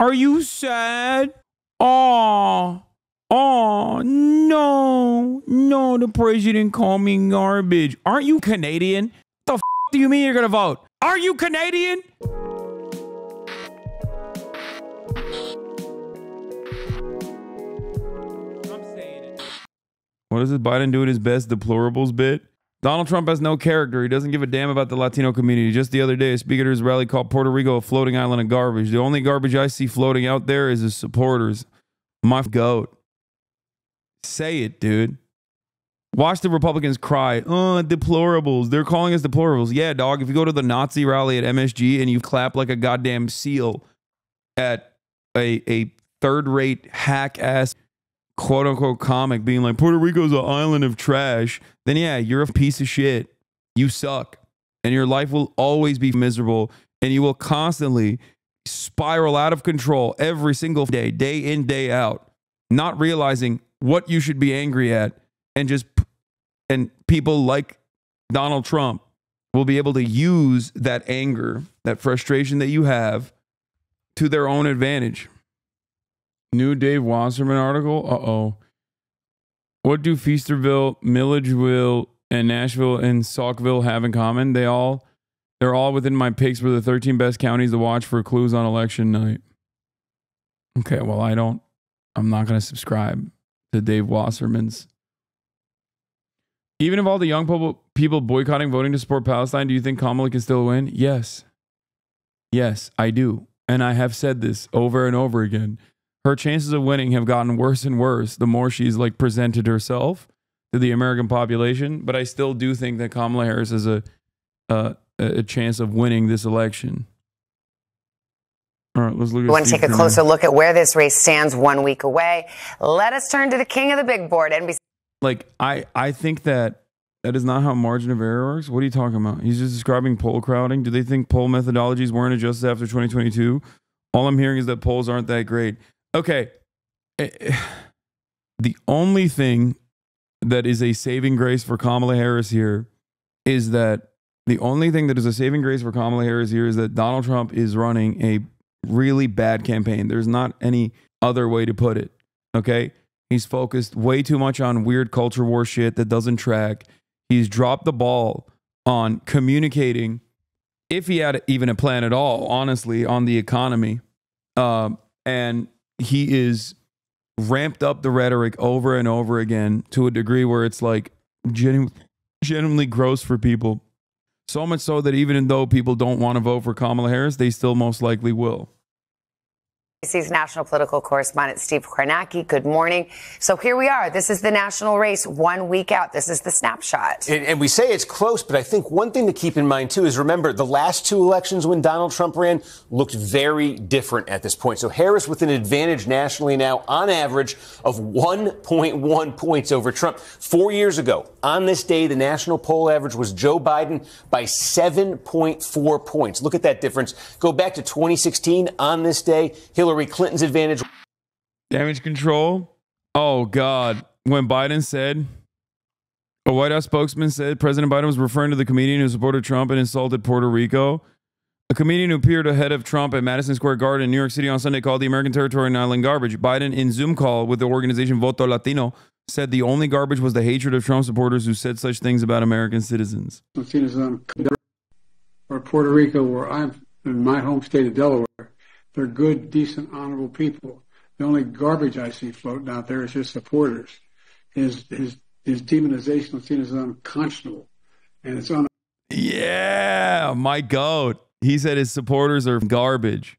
Are you sad? Oh, no, the president called me garbage. Aren't you Canadian? The f do you mean you're gonna vote? Are you Canadian? I'm saying it. What does Biden do at his best deplorables bit? Donald Trump has no character. He doesn't give a damn about the Latino community. Just the other day, a speaker at his rally called Puerto Rico a floating island of garbage. The only garbage I see floating out there is his supporters. My goat. Say it, dude. Watch the Republicans cry. Oh, deplorables. They're calling us deplorables. Yeah, dog. If you go to the Nazi rally at MSG and you clap like a goddamn seal at a third-rate hack-ass quote-unquote comic being like, Puerto Rico's an island of trash, then yeah, you're a piece of shit. You suck. And your life will always be miserable. And you will constantly spiral out of control every single day, day in, day out, not realizing what you should be angry at. And people like Donald Trump will be able to use that anger, that frustration that you have to their own advantage. New Dave Wasserman article. Uh-oh. What do Feasterville, Milledgeville, and Nashville and Saukville have in common? They're all within my picks for the 13 best counties to watch for clues on election night. Okay, well, I'm not going to subscribe to Dave Wasserman's. Even if all the young people boycotting voting to support Palestine, do you think Kamala can still win? Yes. Yes, I do. And I have said this over and over again. Her chances of winning have gotten worse and worse the more she's like presented herself to the American population. But I still do think that Kamala Harris has a chance of winning this election. All right, let's look at. We want to take a closer look at where this race stands 1 week away. Let us turn to the king of the big board, NBC. Like, I think that is not how margin of error works. What are you talking about? He's just describing poll crowding. Do they think poll methodologies weren't adjusted after 2022? All I'm hearing is that polls aren't that great. Okay. The only thing that is a saving grace for Kamala Harris here is that Donald Trump is running a really bad campaign. There's not any other way to put it. Okay. He's focused way too much on weird culture war shit that doesn't track. He's dropped the ball on communicating, if he had even a plan at all, honestly, on the economy. And he is ramped up the rhetoric over and over again to a degree where it's like genuinely gross for people. So much so that even though people don't want to vote for Kamala Harris, they still most likely will. NBC's national political correspondent, Steve Kornacki. Good morning. So here we are. This is the national race 1 week out. This is the snapshot. And we say it's close, but I think one thing to keep in mind, too, is remember the last two elections when Donald Trump ran looked very different at this point. So Harris with an advantage nationally now on average of 1.1 points over Trump. 4 years ago, on this day, the national poll average was Joe Biden by 7.4 points. Look at that difference. Go back to 2016 on this day, Hillary Clinton's advantage. Damage control. Oh, God. When Biden said, a White House spokesman said President Biden was referring to the comedian who supported Trump and insulted Puerto Rico. A comedian who appeared ahead of Trump at Madison Square Garden in New York City on Sunday called the American territory an island garbage. Biden, in Zoom call with the organization Voto Latino, said the only garbage was the hatred of Trump supporters who said such things about American citizens. Or Puerto Rico, where I'm in my home state of Delaware. They're good, decent, honorable people. The only garbage I see floating out there is his supporters. His demonization of seen as unconscionable. And it's on. Yeah, my goat. He said his supporters are garbage.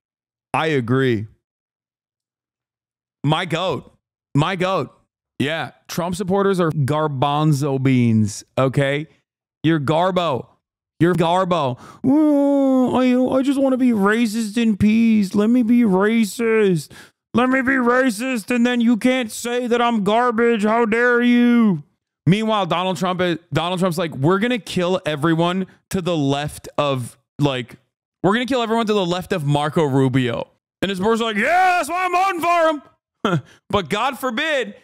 I agree. My goat. My goat. Yeah, Trump supporters are garbanzo beans, okay? You're garbo. You're garbo. Oh, I just want to be racist in peace. Let me be racist. Let me be racist, and then you can't say that I'm garbage. How dare you? Meanwhile, Donald Trump's like, we're going to kill everyone to the left of, like, we're going to kill everyone to the left of Marco Rubio. And his board's like, yeah, that's why I'm voting for him. But God forbid,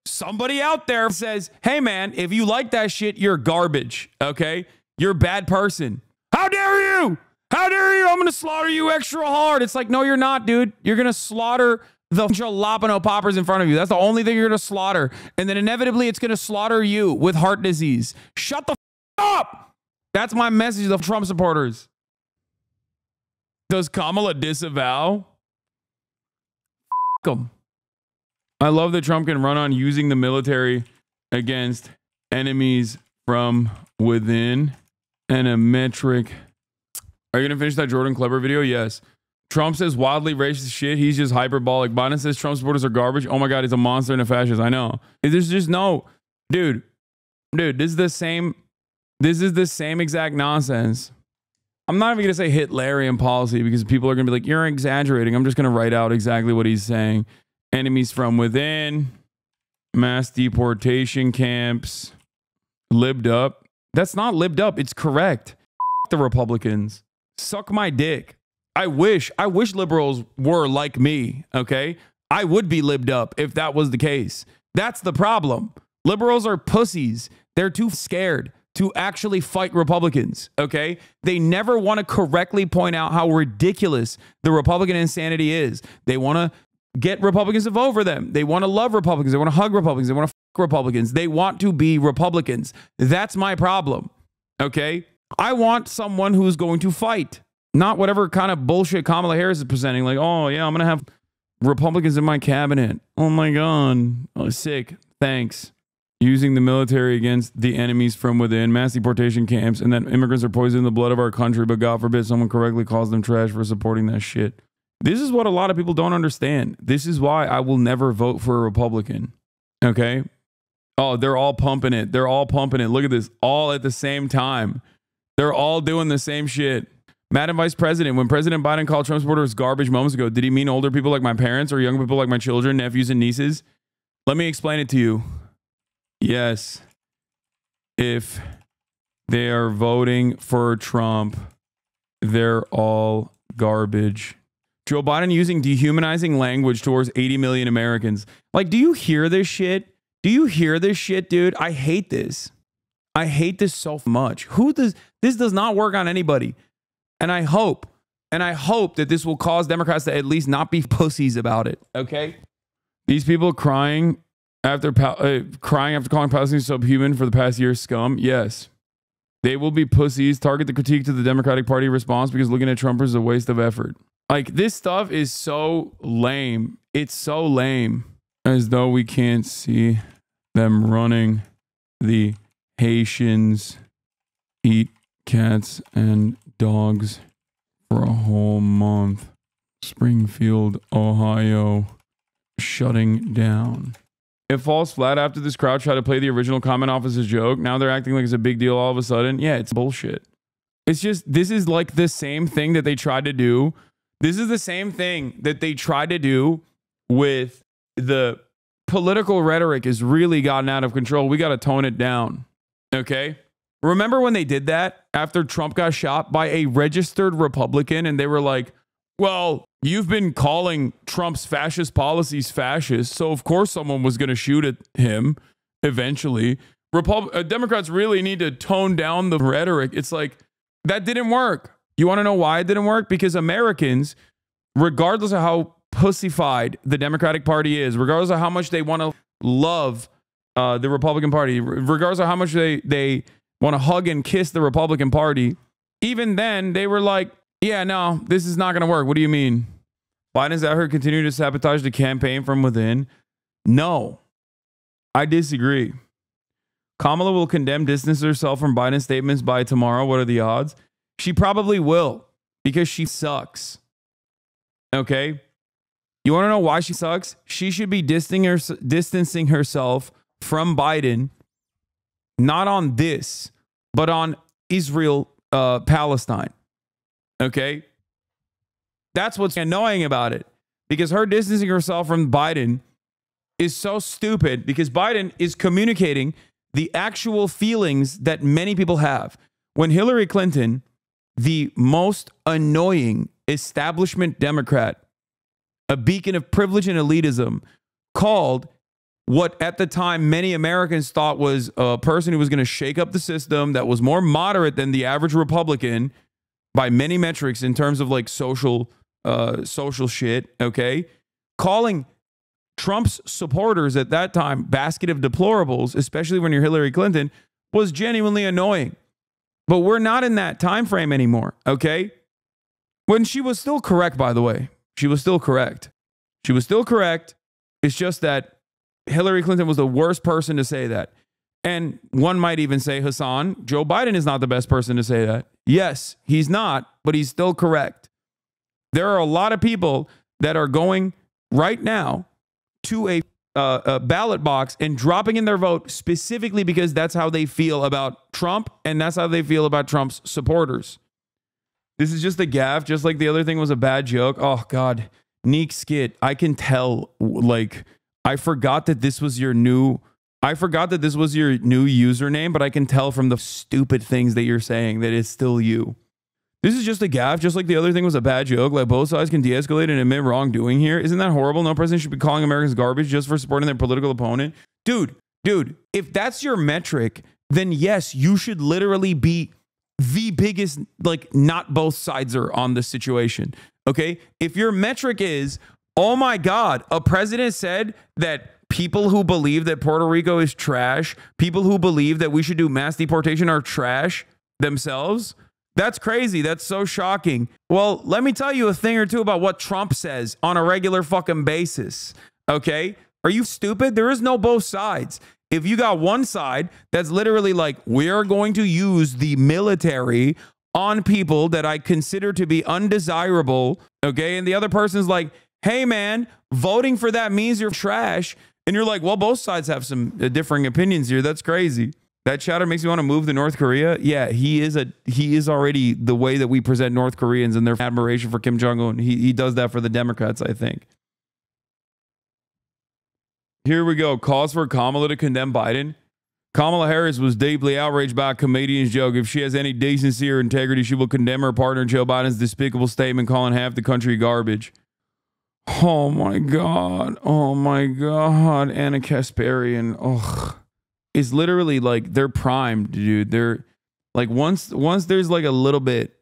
somebody out there says, hey, man, if you like that shit, you're garbage, okay? You're a bad person. How dare you? How dare you? I'm going to slaughter you extra hard. It's like, no, you're not, dude. You're going to slaughter the jalapeno poppers in front of you. That's the only thing you're going to slaughter. And then inevitably, it's going to slaughter you with heart disease. Shut the up. That's my message to the Trump supporters. Does Kamala disavow? Them. I love that Trump can run on using the military against enemies from within and a metric. Are you going to finish that Jordan Kleber video? Yes. Trump says wildly racist shit. He's just hyperbolic. Biden says Trump supporters are garbage. Oh my God, he's a monster and a fascist. I know. There's just no, dude, this is the same exact nonsense. I'm not even going to say Hitlerian policy because people are going to be like, you're exaggerating. I'm just going to write out exactly what he's saying. Enemies from within, mass deportation camps, libbed up. That's not libbed up. It's correct. The Republicans. Suck my dick. I wish liberals were like me, okay? I would be libbed up if that was the case. That's the problem. Liberals are pussies. They're too scared to actually fight Republicans, okay? They never want to correctly point out how ridiculous the Republican insanity is. They want to get Republicans to vote for them. They want to love Republicans. They want to hug Republicans. They want to fuck Republicans. They want to be Republicans. That's my problem, okay? I want someone who's going to fight, not whatever kind of bullshit Kamala Harris is presenting. Like, oh, yeah, I'm going to have Republicans in my cabinet. Oh, my God. Oh, sick. Thanks. Using the military against the enemies from within, mass deportation camps, and that immigrants are poisoning the blood of our country, but God forbid someone correctly calls them trash for supporting that shit. This is what a lot of people don't understand. This is why I will never vote for a Republican. Okay? Oh, they're all pumping it. They're all pumping it. Look at this. All at the same time. They're all doing the same shit. Madam Vice President, when President Biden called Trump supporters garbage moments ago, did he mean older people like my parents or young people like my children, nephews, and nieces? Let me explain it to you. Yes. If they are voting for Trump, they're all garbage. Joe Biden using dehumanizing language towards 80 million Americans. Like, do you hear this shit? Do you hear this shit, dude? I hate this. I hate this so much. This does not work on anybody. And I hope that this will cause Democrats to at least not be pussies about it. Okay? These people crying after calling Palestinians subhuman for the past year scum. Yes. They will be pussies. Target the critique to the Democratic Party response because looking at Trumpers is a waste of effort. Like, this stuff is so lame. It's so lame. As though we can't see them running. The Haitians eat cats and dogs for a whole month. Springfield, Ohio, shutting down. It falls flat after this crowd tried to play the original comment off as a joke. Now they're acting like it's a big deal all of a sudden. Yeah, it's bullshit. It's just, this is like the same thing that they tried to do. This is the same thing that they tried to do with the political rhetoric has really gotten out of control. We got to tone it down. Okay? Remember when they did that after Trump got shot by a registered Republican and they were like, well, you've been calling Trump's fascist policies fascist, so of course someone was going to shoot at him eventually. Democrats really need to tone down the rhetoric. It's like, that didn't work. You want to know why it didn't work? Because Americans, regardless of how pussified the Democratic Party is, regardless of how much they want to love the Republican Party, regardless of how much they want to hug and kiss the Republican Party, even then they were like, yeah, no, this is not going to work. What do you mean? Biden's out here continuing to sabotage the campaign from within? No, I disagree. Kamala will distance herself from Biden's statements by tomorrow. What are the odds? She probably will because she sucks. Okay? You want to know why she sucks? She should be distancing herself from Biden, not on this, but on Israel, Palestine. Okay? That's what's annoying about it. Because her distancing herself from Biden is so stupid because Biden is communicating the actual feelings that many people have. When Hillary Clinton, the most annoying establishment Democrat, a beacon of privilege and elitism, called what at the time many Americans thought was a person who was going to shake up the system, that was more moderate than the average Republican, by many metrics in terms of like social shit, okay? Calling Trump's supporters at that time basket of deplorables, especially when you're Hillary Clinton, was genuinely annoying. But we're not in that time frame anymore, okay? When she was still correct, by the way. She was still correct. She was still correct. It's just that Hillary Clinton was the worst person to say that. And one might even say, Hassan, Joe Biden is not the best person to say that. Yes, he's not, but he's still correct. There are a lot of people that are going right now to a ballot box and dropping in their vote specifically because that's how they feel about Trump and that's how they feel about Trump's supporters. This is just a gaffe, just like the other thing was a bad joke. Oh, God. Neek Skit, I can tell, like, I forgot that this was your new username, but I can tell from the stupid things that you're saying that it's still you. This is just a gaffe, just like the other thing was a bad joke. Like, both sides can de-escalate and admit wrongdoing here. Isn't that horrible? No president should be calling Americans garbage just for supporting their political opponent. Dude, if that's your metric, then yes, you should literally be the biggest, like, not both sides are on this situation. Okay? If your metric is, oh my God, a president said that people who believe that Puerto Rico is trash, people who believe that we should do mass deportation are trash themselves, that's crazy. That's so shocking. Well, let me tell you a thing or two about what Trump says on a regular fucking basis. Okay? Are you stupid? There is no both sides. If you got one side that's literally like, we are going to use the military on people that I consider to be undesirable, okay? And the other person's like, hey man, voting for that means you're trash. And you're like, well, both sides have some differing opinions here. That's crazy. That chatter makes me want to move to North Korea. Yeah, he is already the way that we present North Koreans and their admiration for Kim Jong-un. He does that for the Democrats, I think. Here we go. Calls for Kamala to condemn Biden. Kamala Harris was deeply outraged by a comedian's joke. If she has any decency or integrity, she will condemn her partner Joe Biden's despicable statement calling half the country garbage. Oh my God. Oh my God. Anna Kasparian. Ugh. It's literally like they're primed, dude. They're like once there's like a little bit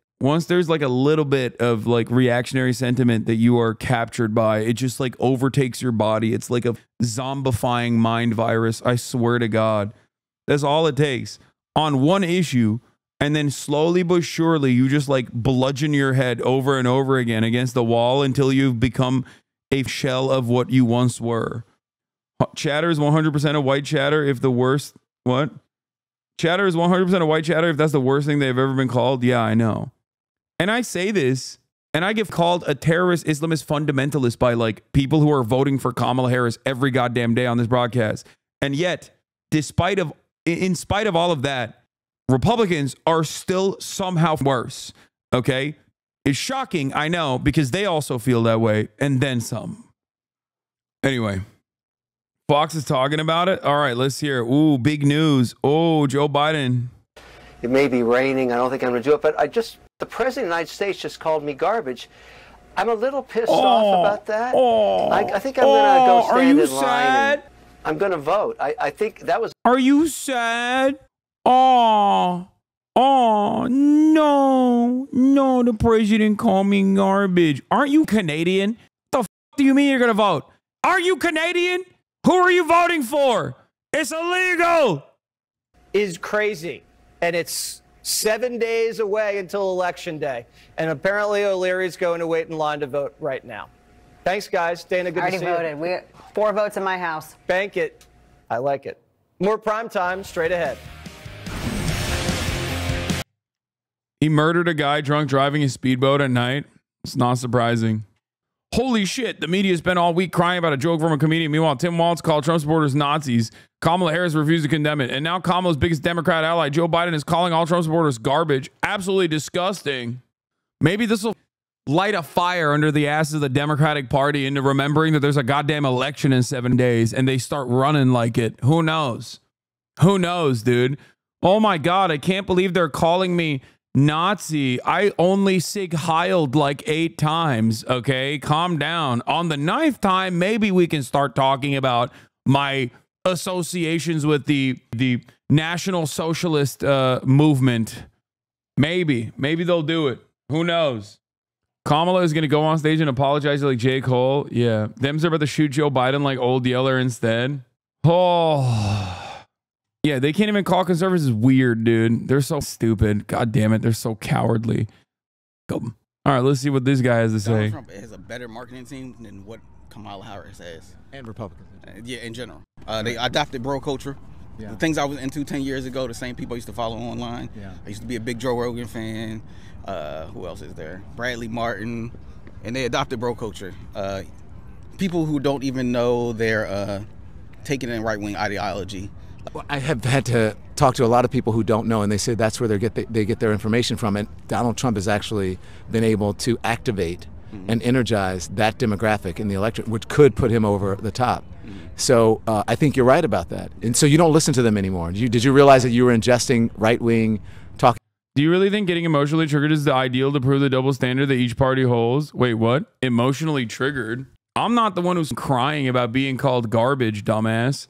of like reactionary sentiment that you are captured by, it just like overtakes your body. It's like a zombifying mind virus. I swear to God. That's all it takes on one issue. And then slowly but surely, you just like bludgeon your head over and over again against the wall until you've become a shell of what you once were. Chatter is 100% of white chatter if the worst... What? Chatter is 100% of white chatter if that's the worst thing they've ever been called. Yeah, I know. And I say this, and I get called a terrorist Islamist fundamentalist by like people who are voting for Kamala Harris every goddamn day on this broadcast. And yet, in spite of all of that, Republicans are still somehow worse. Okay? It's shocking, I know, because they also feel that way, and then some. Anyway, Fox is talking about it. All right, let's hear it. Ooh, big news. Oh, Joe Biden. It may be raining. I don't think I'm going to do it, but the president of the United States just called me garbage. I'm a little pissed off about that. I think I'm going to go stand in line. And I'm going to vote. I think that was... Are you sad? Oh, no, the president called me garbage. Aren't you Canadian? The f do you mean you're going to vote? Are you Canadian? Who are you voting for? It's illegal. Is crazy. And it's 7 days away until Election Day. And apparently O'Leary's going to wait in line to vote right now. Thanks, guys. Dana, good to see you. Already voted. We 4 votes in my house. Bank it. I like it. More prime time straight ahead. He murdered a guy drunk driving a speedboat at night. It's not surprising. Holy shit, the media spent all week crying about a joke from a comedian. Meanwhile, Tim Walz called Trump supporters Nazis. Kamala Harris refused to condemn it. And now Kamala's biggest Democrat ally, Joe Biden, is calling all Trump supporters garbage. Absolutely disgusting. Maybe this will light a fire under the ass of the Democratic Party into remembering that there's a goddamn election in 7 days and they start running like it. Who knows? Who knows, dude? Oh my God, I can't believe they're calling me Nazi. I only Sig Heiled like 8 times. Okay, calm down. On the 9th time, maybe we can start talking about my associations with the National Socialist movement. Maybe they'll do it. Who knows? Kamala is going to go on stage and apologize like J. Cole. Yeah. Them's are about to shoot Joe Biden like old Yeller instead. Oh. Yeah, they can't even call conservatives weird, dude. They're so stupid. God damn it. They're so cowardly. All right, let's see what this guy has to say. Donald Trump has a better marketing team than what Kamala Harris has. And Republicans. Yeah, in general. They adopted bro culture. Yeah. The things I was into 10 years ago, the same people I used to follow online. Yeah. I used to be a big Joe Rogan fan. Who else is there? Bradley Martin. And they adopted bro culture. People who don't even know they're taking in right-wing ideology. Well, I have had to talk to a lot of people who don't know, and they say that's where they get their information from. And Donald Trump has actually been able to activate and energize that demographic in the electorate, which could put him over the top. So I think you're right about that. And so you don't listen to them anymore. Did you realize that you were ingesting right-wing talk? Do you really think getting emotionally triggered is the ideal to prove the double standard that each party holds? Wait, what? Emotionally triggered? I'm not the one who's crying about being called garbage, dumbass.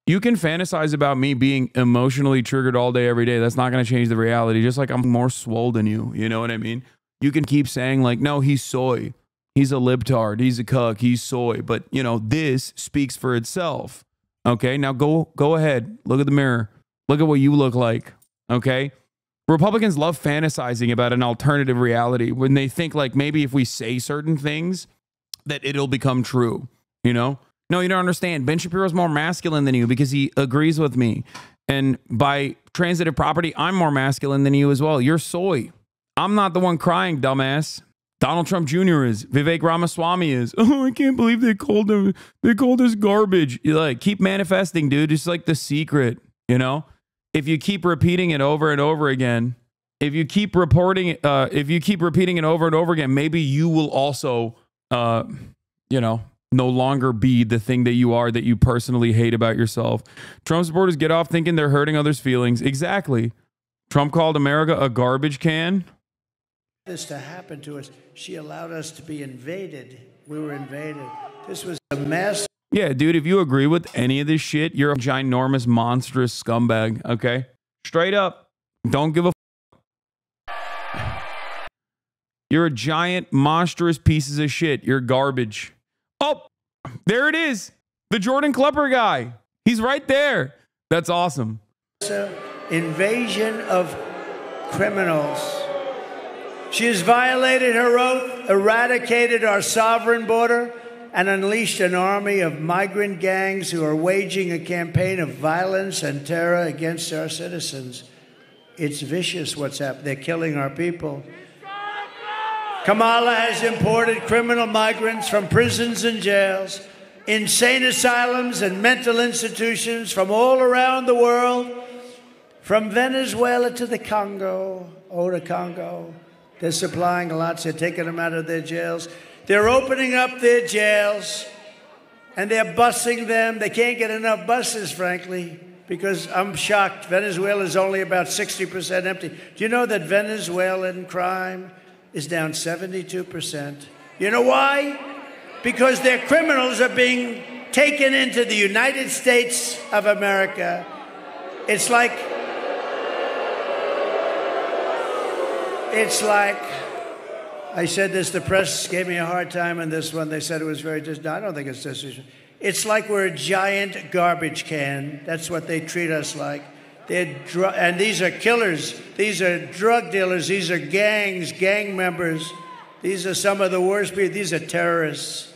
You can fantasize about me being emotionally triggered all day, every day. That's not going to change the reality. Just like I'm more swole than you. You know what I mean? You can keep saying like, no, he's soy. He's a libtard. He's a cuck. He's soy. But, you know, this speaks for itself. Okay, now go ahead. Look at the mirror. Look at what you look like. Okay? Republicans love fantasizing about an alternative reality when they think like maybe if we say certain things that it'll become true. You know? No, you don't understand. Ben Shapiro's more masculine than you because he agrees with me. And by transitive property, I'm more masculine than you as well. You're soy. I'm not the one crying, dumbass. Donald Trump Jr. is. Vivek Ramaswamy is. Oh, I can't believe they called us garbage. You like, keep manifesting, dude. Just like The Secret, you know? If you keep repeating it over and over again, if you keep repeating it over and over again, maybe you will also, you know, no longer be the thing that you are that you personally hate about yourself. Trump supporters get off thinking they're hurting others' feelings. Exactly. Trump called America a garbage can. This to happen to us. She allowed us to be invaded. We were invaded. This was a mess. Yeah, dude, if you agree with any of this shit, you're a ginormous, monstrous scumbag, okay? Straight up. Don't give a You're a giant, monstrous pieces of shit. You're garbage. Oh, there it is. The Jordan Klepper guy. He's right there. That's awesome. Invasion of criminals. She has violated her oath, eradicated our sovereign border, and unleashed an army of migrant gangs who are waging a campaign of violence and terror against our citizens. It's vicious what's happening. They're killing our people. Kamala has imported criminal migrants from prisons and jails, insane asylums and mental institutions from all around the world, from Venezuela to the Congo. Oh, the Congo. They're supplying lots. They're taking them out of their jails. They're opening up their jails, and they're busing them. They can't get enough buses, frankly, because I'm shocked. Venezuela is only about 60% empty. Do you know that Venezuelan crime is down 72%? You know why? Because their criminals are being taken into the United States of America. It's like, I said this, the press gave me a hard time on this one. They said it was very I don't think it's decision. It's like we're a giant garbage can. That's what they treat us like. And these are killers. These are drug dealers. These are gangs, gang members. These are some of the worst people. These are terrorists.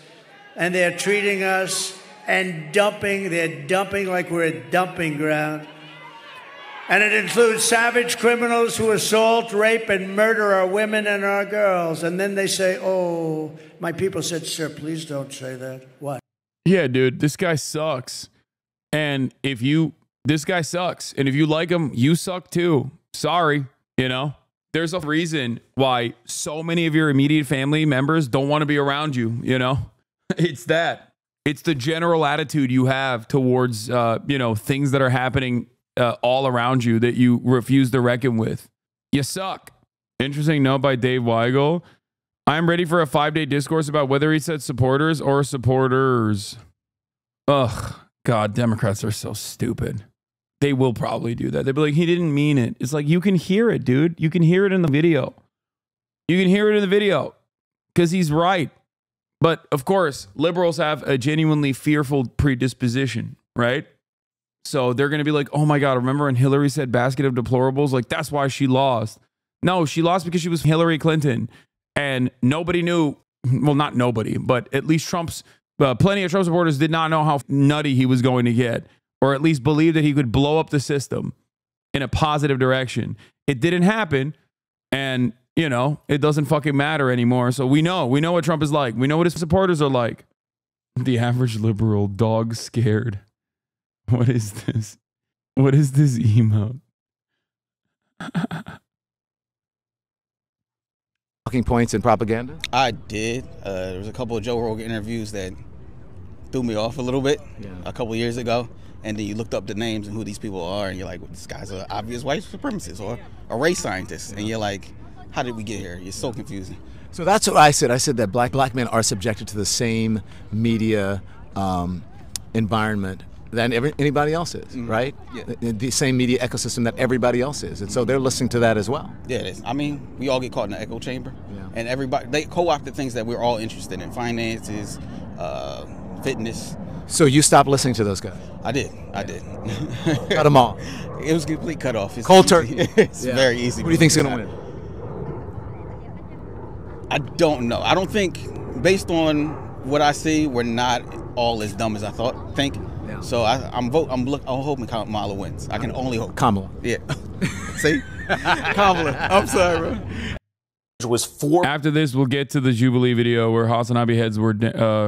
And they're treating us and dumping. They're dumping like we're a dumping ground. And it includes savage criminals who assault, rape, and murder our women and our girls. And then they say, oh, my people said, sir, please don't say that. What? Yeah, dude, this guy sucks. And this guy sucks. And if you like him, you suck too. Sorry, you know? There's a reason why so many of your immediate family members don't want to be around you, you know? It's that. It's the general attitude you have towards, you know, things that are happening all around you that you refuse to reckon with. You suck. Interesting note by Dave Weigel. I'm ready for a 5-day discourse about whether he said supporters or supporters. Ugh. God, Democrats are so stupid. They will probably do that. They'll be like, he didn't mean it. It's like, you can hear it, dude. You can hear it in the video. You can hear it in the video because he's right. But of course, liberals have a genuinely fearful predisposition, right? So they're going to be like, oh my God, remember when Hillary said basket of deplorables? Like, that's why she lost. No, she lost because she was Hillary Clinton. And nobody knew, well, not nobody, but at least plenty of Trump supporters did not know how nutty he was going to get, or at least believe that he could blow up the system in a positive direction. It didn't happen. And, you know, it doesn't fucking matter anymore. So we know what Trump is like. We know what his supporters are like. The average liberal dog scared. What is this? What is this emote? Talking points and propaganda? I did. There was a couple of Joe Rogan interviews that threw me off a little bit a couple of years ago. And then you looked up the names and who these people are, and you're like, well, this guy's an obvious white supremacist or a race scientist. And you're like, how did we get here? You're so confusing. So that's what I said. I said that black men are subjected to the same media environment than anybody else is, right? Yeah. The same media ecosystem that everybody else is. And so they're listening to that as well. Yeah, it is. I mean, we all get caught in the echo chamber. Yeah. And everybody, they co-opt the things that we're all interested in. Finances, fitness. So you stopped listening to those guys? I did. Cut them off. It was a complete cutoff. It's cold turkey. It's very easy. Who do you think's going to win? I don't know. I don't think, based on what I see, we're not all as dumb as I think. Yeah. So I'm hoping Kamala wins. I can only hope. Kamala. Yeah. See? Kamala. I'm sorry, bro. Was 4. After this, we'll get to the Jubilee video where Hasanabi heads were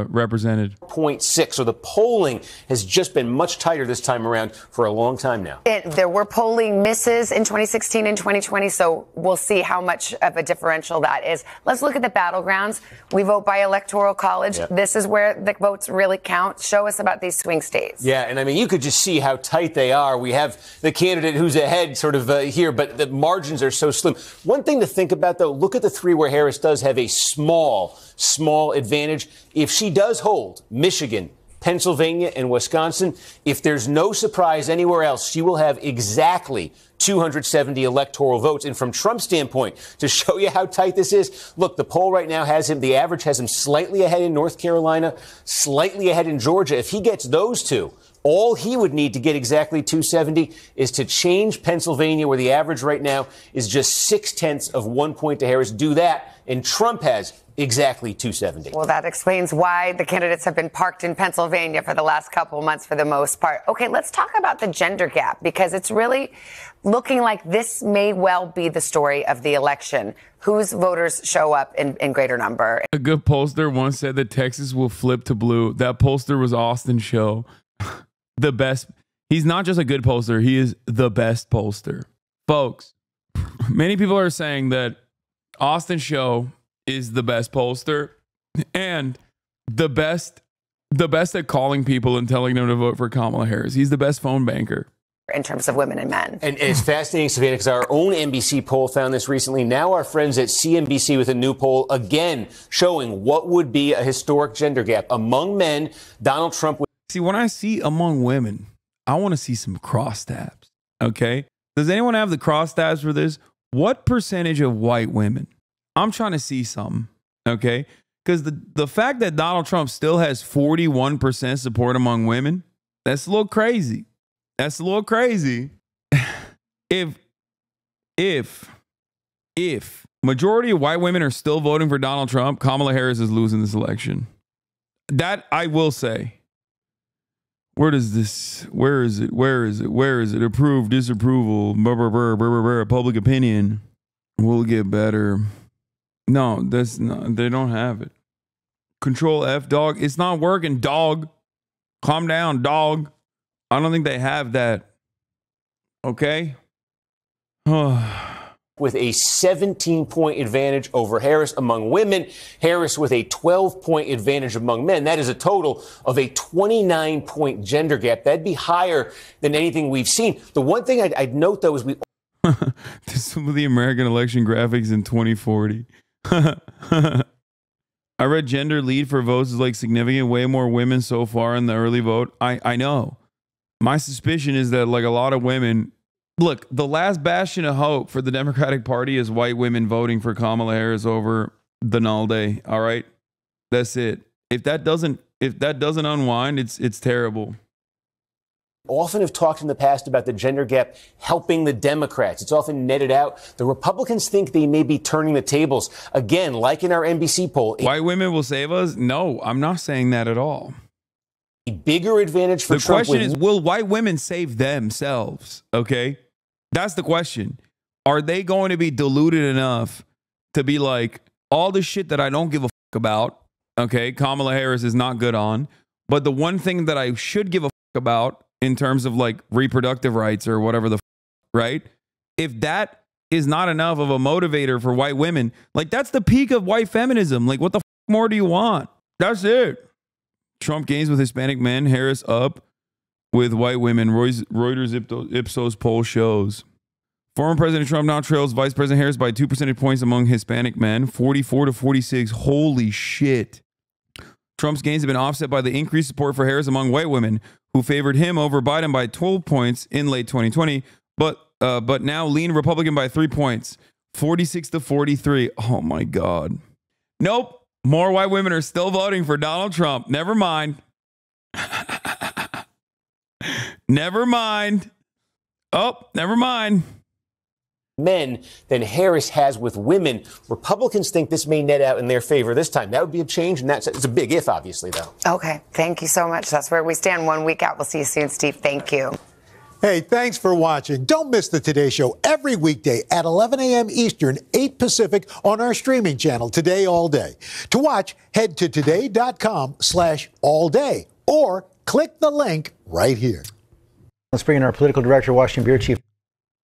represented. 0.6. So the polling has just been much tighter this time around for a long time now. There were polling misses in 2016 and 2020, so we'll see how much of a differential that is. Let's look at the battlegrounds. We vote by electoral college. Yep. This is where the votes really count. Show us about these swing states. Yeah, and I mean, you could just see how tight they are. We have the candidate who's ahead sort of here, but the margins are so slim. One thing to think about, though, look at the 3 where Harris does have a small advantage. If she does hold Michigan, Pennsylvania, and Wisconsin, if there's no surprise anywhere else, she will have exactly 270 electoral votes. And from Trump's standpoint, to show you how tight this is, look, the poll right now has him, the average has him slightly ahead in North Carolina, slightly ahead in Georgia. If he gets those two, all he would need to get exactly 270 is to change Pennsylvania, where the average right now is just 0.6 of 1 point to Harris. Do that, and Trump has exactly 270. Well, that explains why the candidates have been parked in Pennsylvania for the last couple of months for the most part. Okay, let's talk about the gender gap, because it's really looking like this may well be the story of the election. Whose voters show up in greater number? A good pollster once said that Texas will flip to blue. That pollster was Austin Show. The best. He's not just a good pollster. He is the best pollster. Folks, many people are saying that Austin Show is the best pollster and the best at calling people and telling them to vote for Kamala Harris. He's the best phone banker. In terms of women and men. And it's fascinating, Savannah, because our own NBC poll found this recently. Now our friends at CNBC with a new poll, again, showing what would be a historic gender gap. Among men, Donald Trump would... See, when I see among women, I want to see some crosstabs, okay? Does anyone have the crosstabs for this? What percentage of white women? I'm trying to see something, okay? Because the fact that Donald Trump still has 41% support among women, that's a little crazy. That's a little crazy. If majority of white women are still voting for Donald Trump, Kamala Harris is losing this election. That I will say. Where is it? Approve, disapproval, public opinion. We'll get better. No, that's not, they don't have it. Control F, dog. It's not working, dog. Calm down, dog. I don't think they have that. Okay? With a 17-point advantage over Harris among women, Harris with a 12-point advantage among men. That is a total of a 29-point gender gap. That'd be higher than anything we've seen. The one thing I'd note, though, is some of the American election graphics in 2040. I read gender lead for votes is like significant, way more women so far in the early vote. I know. My suspicion is that like a lot of women look, the last bastion of hope for the Democratic Party is white women voting for Kamala Harris over the Nalde. All right, that's it. If that doesn't unwind, it's terrible. Often have talked in the past about the gender gap helping the Democrats. It's often netted out. The Republicans think they may be turning the tables. Again, like in our NBC poll. White women will save us? No, I'm not saying that at all. A bigger advantage for the Trump. The question is, will white women save themselves? Okay? That's the question. Are they going to be deluded enough to be like, all the shit that I don't give a fuck about, okay, Kamala Harris is not good on, but the one thing that I should give a fuck about in terms of like reproductive rights or whatever right? If that is not enough of a motivator for white women, like that's the peak of white feminism. Like what the more do you want? That's it. Trump gains with Hispanic men, Harris up with white women. Reuters Ipsos poll shows. Former President Trump now trails Vice President Harris by 2 percentage points among Hispanic men, 44 to 46. Holy shit. Trump's gains have been offset by the increased support for Harris among white women who favored him over Biden by 12 points in late 2020, but now lean Republican by 3 points, 46 to 43. Oh my God. Nope. More white women are still voting for Donald Trump. Never mind. Never mind. Oh, never mind. Men than Harris has with women. Republicans think this may net out in their favor this time. That would be a change, and it's a big if, obviously, though. Okay. Thank you so much. That's where we stand 1 week out. We'll see you soon, Steve. Thank you. Hey, thanks for watching. Don't miss the Today Show every weekday at 11 a.m. Eastern, 8 Pacific on our streaming channel, Today All Day. To watch, head to today.com/allday or click the link right here. Let's bring in our political director, Washington Bureau Chief.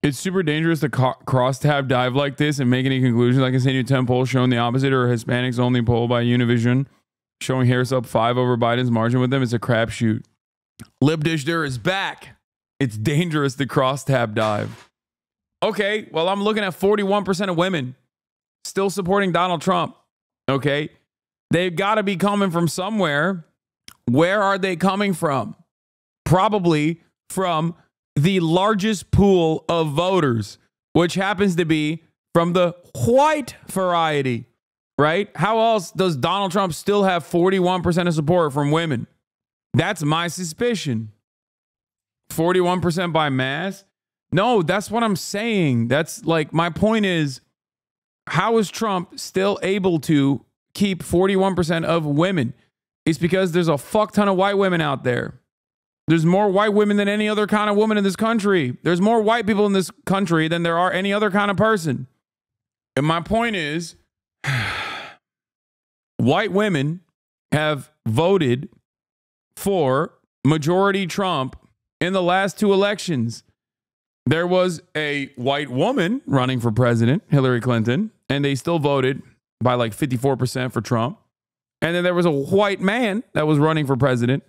It's super dangerous to cross-tab dive like this and make any conclusions. Like I said, new 10 poll showing the opposite, or a Hispanics only poll by Univision showing Harris up 5 over Biden's margin with them. It's a crapshoot. Lib Dishder is back. It's dangerous to cross-tab dive. Okay, well, I'm looking at 41% of women still supporting Donald Trump. Okay, they've got to be coming from somewhere. Where are they coming from? Probably from the largest pool of voters, which happens to be from the white variety, right? How else does Donald Trump still have 41% of support from women? That's my suspicion. 41% by mass? No, that's what I'm saying. That's like, my point is, how is Trump still able to keep 41% of women? It's because there's a fuck ton of white women out there. There's more white women than any other kind of woman in this country. There's more white people in this country than there are any other kind of person. And my point is, white women have voted for majority Trump in the last 2 elections. There was a white woman running for president, Hillary Clinton, and they still voted by like 54% for Trump. And then there was a white man that was running for president,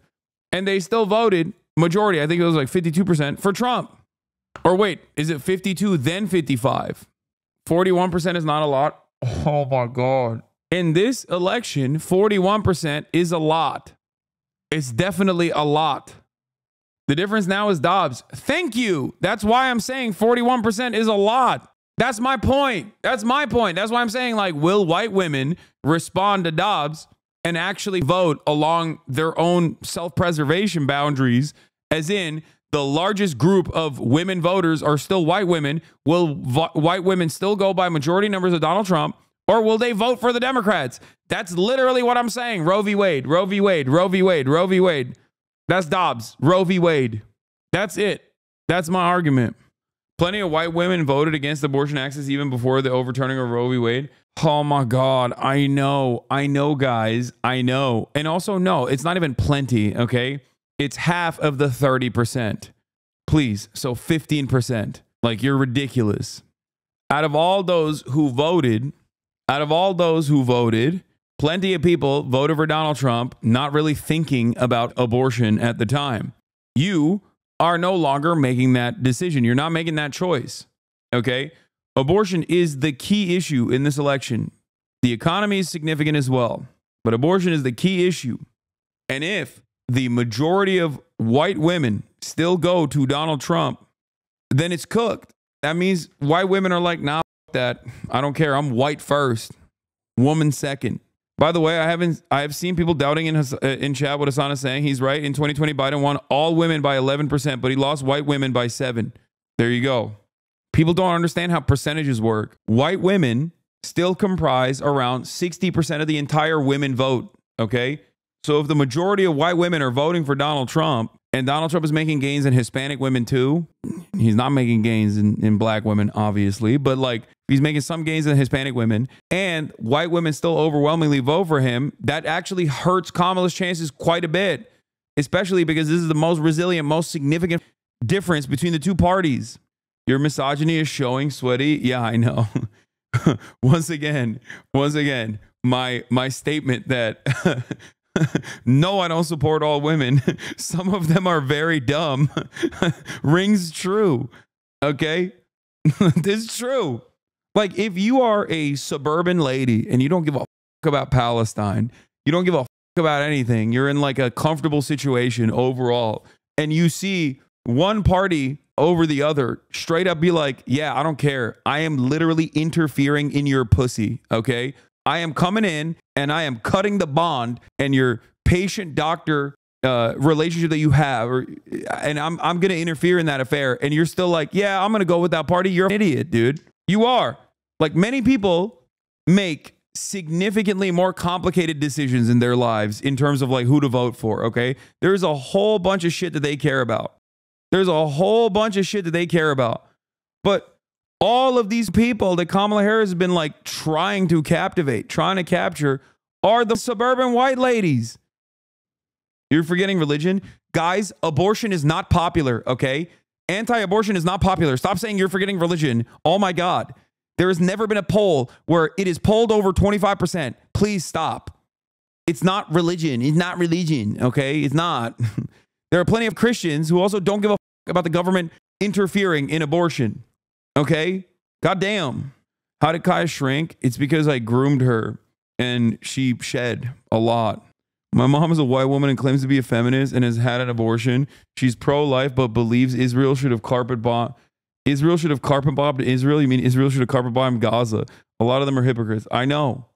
and they still voted majority. I think it was like 52% for Trump. Or wait, is it 52 then 55? 41% is not a lot. Oh my God. In this election, 41% is a lot. It's definitely a lot. The difference now is Dobbs. Thank you. That's why I'm saying 41% is a lot. That's my point. That's my point. That's why I'm saying, like, will white women respond to Dobbs and actually vote along their own self-preservation boundaries, as in the largest group of women voters are still white women? Will white women still go by majority numbers of Donald Trump, or will they vote for the Democrats? That's literally what I'm saying. Roe v. Wade, Roe v. Wade, Roe v. Wade, Roe v. Wade. That's Dobbs, Roe v. Wade. That's it. That's my argument. Plenty of white women voted against abortion access even before the overturning of Roe v. Wade. Oh my God. I know, guys. I know. And also, no, it's not even plenty, okay? It's half of the 30%. Please. So 15%. Like, you're ridiculous. Out of all those who voted, plenty of people voted for Donald Trump, not really thinking about abortion at the time. You are no longer making that decision. You're not making that choice, okay? Abortion is the key issue in this election. The economy is significant as well, but abortion is the key issue. And if the majority of white women still go to Donald Trump then it's cooked. That means white women are like, nah, f- that. I don't care. I'm white first, woman second. By the way, I have seen people doubting in chat what Hassan is saying. He's right. In 2020, Biden won all women by 11%, but he lost white women by 7%. There you go. People don't understand how percentages work. White women still comprise around 60% of the entire women vote. Okay. So if the majority of white women are voting for Donald Trump, and Donald Trump is making gains in Hispanic women too, he's not making gains in black women, obviously, but like he's making some gains in Hispanic women, and white women still overwhelmingly vote for him, that actually hurts Kamala's chances quite a bit, especially because this is the most resilient, most significant difference between the two parties. Your misogyny is showing, Sweaty. Yeah, I know. Once again, my statement that no, I don't support all women. Some of them are very dumb. Rings true. Okay? This is true. Like, if you are a suburban lady and you don't give a fuck about Palestine, you don't give a fuck about anything, you're in like a comfortable situation overall, and you see one party over the other straight up be like, yeah, I don't care. I am literally interfering in your pussy. Okay? I am coming in and I am cutting the bond and your patient-doctor relationship that you have, and I'm going to interfere in that affair. And you're still like, yeah, I'm going to go with that party. You're an idiot, dude. You are. Like, many people make significantly more complicated decisions in their lives in terms of like who to vote for. Okay. There's a whole bunch of shit that they care about. But all of these people that Kamala Harris has been like trying to capture are the suburban white ladies. You're forgetting religion. Guys, abortion is not popular, okay? Anti-abortion is not popular. Stop saying you're forgetting religion. Oh my God. There has never been a poll where it is polled over 25%. Please stop. It's not religion. It's not religion, okay? It's not. There are plenty of Christians who also don't give a fuck about the government interfering in abortion. Okay? Goddamn. How did Kaya shrink? It's because I groomed her and she shed a lot. My mom is a white woman and claims to be a feminist and has had an abortion. She's pro-life but believes Israel should have carpet bombed Israel. You mean Israel should have carpet bombed Gaza? A lot of them are hypocrites. I know.